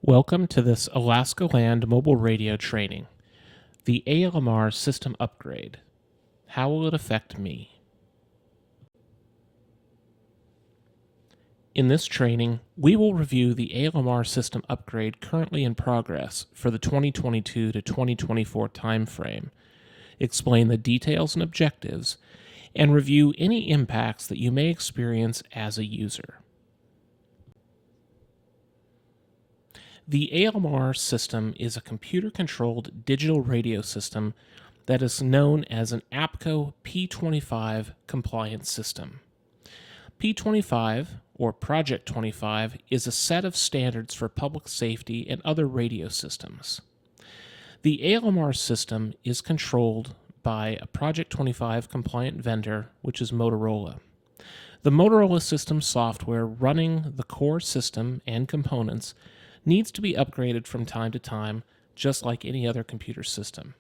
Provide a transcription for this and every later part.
Welcome to this Alaska Land mobile radio training. The ALMR system upgrade. How will it affect me? In this training, we will review the ALMR system upgrade currently in progress for the 2022 to 2024 timeframe, explain the details and objectives, and review any impacts that you may experience as a user. The ALMR system is a computer-controlled digital radio system that is known as an APCO P25 compliant system. P25, or Project 25, is a set of standards for public safety and other radio systems. The ALMR system is controlled by a Project 25 compliant vendor, which is Motorola. The Motorola system software running the core system and components needs to be upgraded from time to time, just like any other computer system.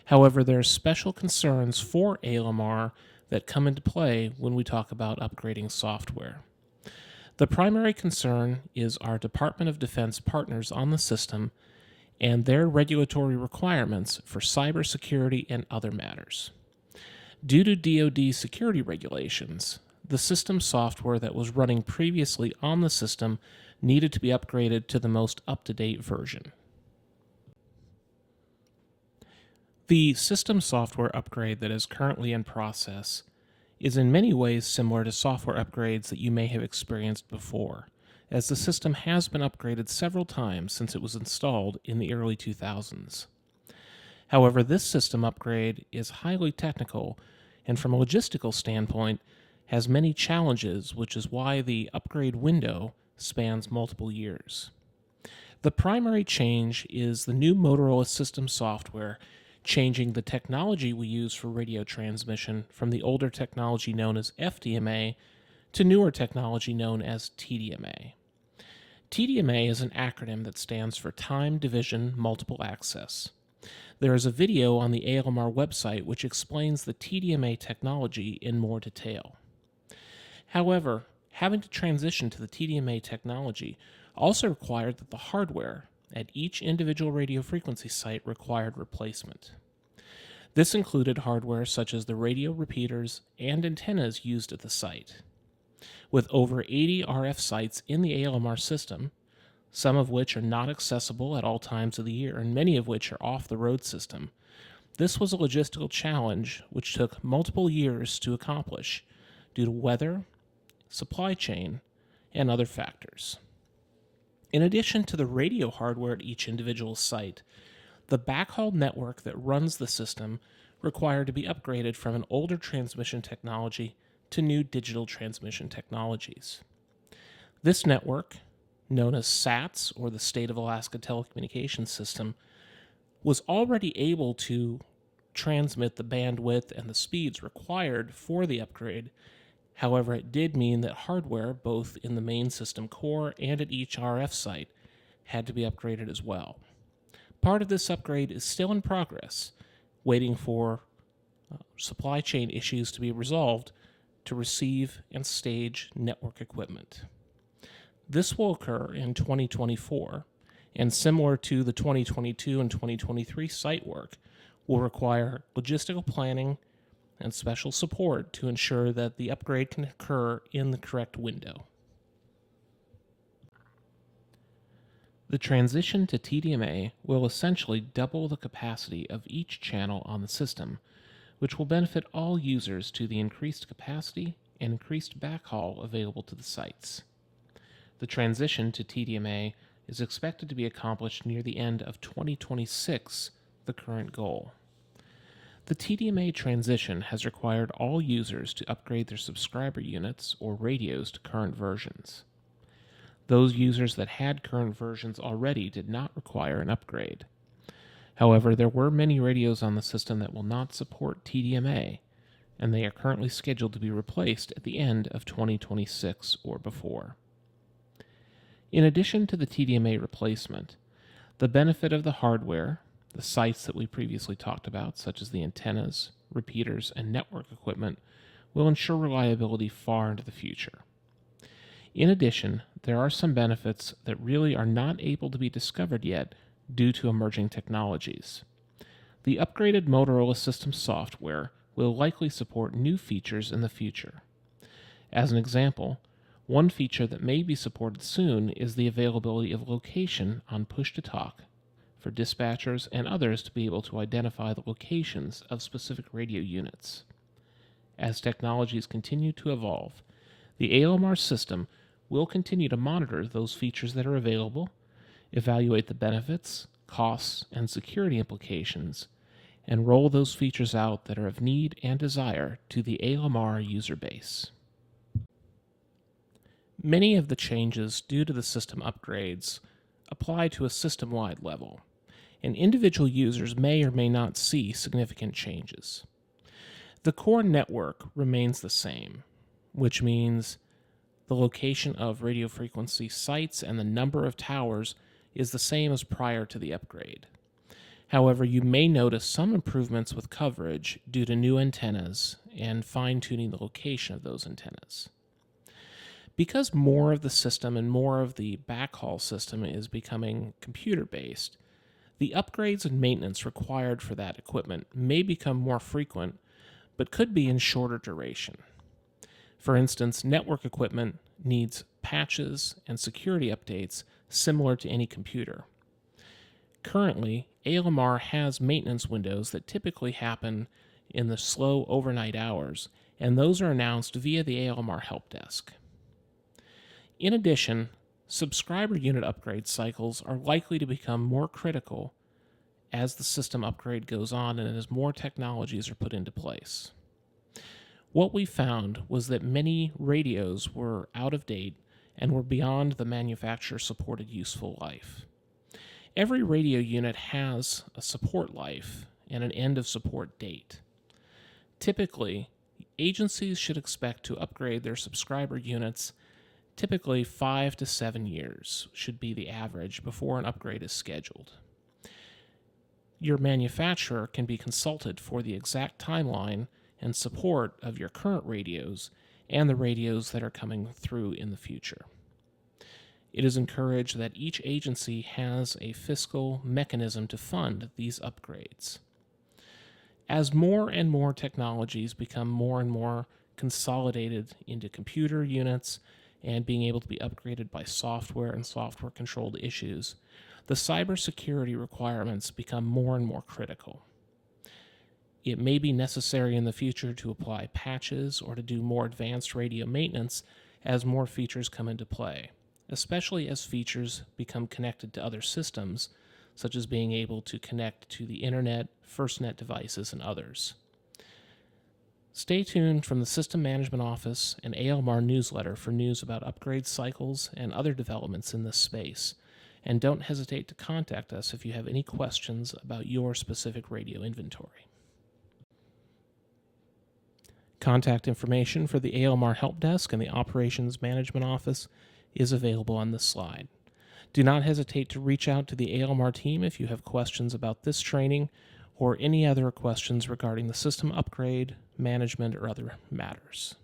However, there are special concerns for ALMR that come into play when we talk about upgrading software. The primary concern is our Department of Defense partners on the system and their regulatory requirements for cybersecurity and other matters. Due to DoD security regulations, the system software that was running previously on the system needed to be upgraded to the most up-to-date version. The system software upgrade that is currently in process is in many ways similar to software upgrades that you may have experienced before, as the system has been upgraded several times since it was installed in the early 2000s. However, this system upgrade is highly technical and from a logistical standpoint has many challenges, which is why the upgrade window spans multiple years. The primary change is the new Motorola system software changing the technology we use for radio transmission from the older technology known as FDMA to newer technology known as TDMA. TDMA is an acronym that stands for Time Division Multiple Access. There is a video on the ALMR website which explains the TDMA technology in more detail. However, having to transition to the TDMA technology also required that the hardware at each individual radio frequency site required replacement. This included hardware such as the radio repeaters and antennas used at the site. With over 80 RF sites in the ALMR system, some of which are not accessible at all times of the year and many of which are off the road system, this was a logistical challenge which took multiple years to accomplish due to weather, supply chain, and other factors. In addition to the radio hardware at each individual site, the backhaul network that runs the system required to be upgraded from an older transmission technology to new digital transmission technologies. This network, known as SATS, or the State of Alaska Telecommunications System, was already able to transmit the bandwidth and the speeds required for the upgrade. However, it did mean that hardware, both in the main system core and at each RF site, had to be upgraded as well. Part of this upgrade is still in progress, waiting for supply chain issues to be resolved to receive and stage network equipment. This will occur in 2024, and similar to the 2022 and 2023 site work, will require logistical planning and special support to ensure that the upgrade can occur in the correct window. The transition to TDMA will essentially double the capacity of each channel on the system, which will benefit all users to the increased capacity and increased backhaul available to the sites. The transition to TDMA is expected to be accomplished near the end of 2026, the current goal. The TDMA transition has required all users to upgrade their subscriber units or radios to current versions. Those users that had current versions already did not require an upgrade. However, there were many radios on the system that will not support TDMA, and they are currently scheduled to be replaced at the end of 2026 or before. In addition to the TDMA replacement, the benefit of the hardware, the sites that we previously talked about, such as the antennas, repeaters, and network equipment, will ensure reliability far into the future. In addition, there are some benefits that really are not able to be discovered yet due to emerging technologies. The upgraded Motorola system software will likely support new features in the future. As an example, one feature that may be supported soon is the availability of location on push-to-talk for dispatchers and others to be able to identify the locations of specific radio units. As technologies continue to evolve, the ALMR system will continue to monitor those features that are available, evaluate the benefits, costs, and security implications, and roll those features out that are of need and desire to the ALMR user base. Many of the changes due to the system upgrades apply to a system-wide level, and individual users may or may not see significant changes. The core network remains the same, which means the location of radio frequency sites and the number of towers is the same as prior to the upgrade. However, you may notice some improvements with coverage due to new antennas and fine-tuning the location of those antennas. Because more of the system and more of the backhaul system is becoming computer-based, the upgrades and maintenance required for that equipment may become more frequent, but could be in shorter duration. For instance, network equipment needs patches and security updates similar to any computer. Currently, ALMR has maintenance windows that typically happen in the slow overnight hours, and those are announced via the ALMR help desk. In addition, subscriber unit upgrade cycles are likely to become more critical as the system upgrade goes on and as more technologies are put into place. What we found was that many radios were out of date and were beyond the manufacturer-supported useful life. Every radio unit has a support life and an end-of-support date. Typically, agencies should expect to upgrade their subscriber units. Typically, 5 to 7 years should be the average before an upgrade is scheduled. Your manufacturer can be consulted for the exact timeline and support of your current radios and the radios that are coming through in the future. It is encouraged that each agency has a fiscal mechanism to fund these upgrades. As more and more technologies become more and more consolidated into computer units and being able to be upgraded by software and software-controlled issues, the cybersecurity requirements become more and more critical. It may be necessary in the future to apply patches or to do more advanced radio maintenance as more features come into play, especially as features become connected to other systems, such as being able to connect to the internet, FirstNet devices, and others. Stay tuned from the System Management Office and ALMR newsletter for news about upgrade cycles and other developments in this space, and don't hesitate to contact us if you have any questions about your specific radio inventory. Contact information for the ALMR Help Desk and the Operations Management Office is available on this slide. Do not hesitate to reach out to the ALMR team if you have questions about this training or any other questions regarding the system upgrade, management, or other matters.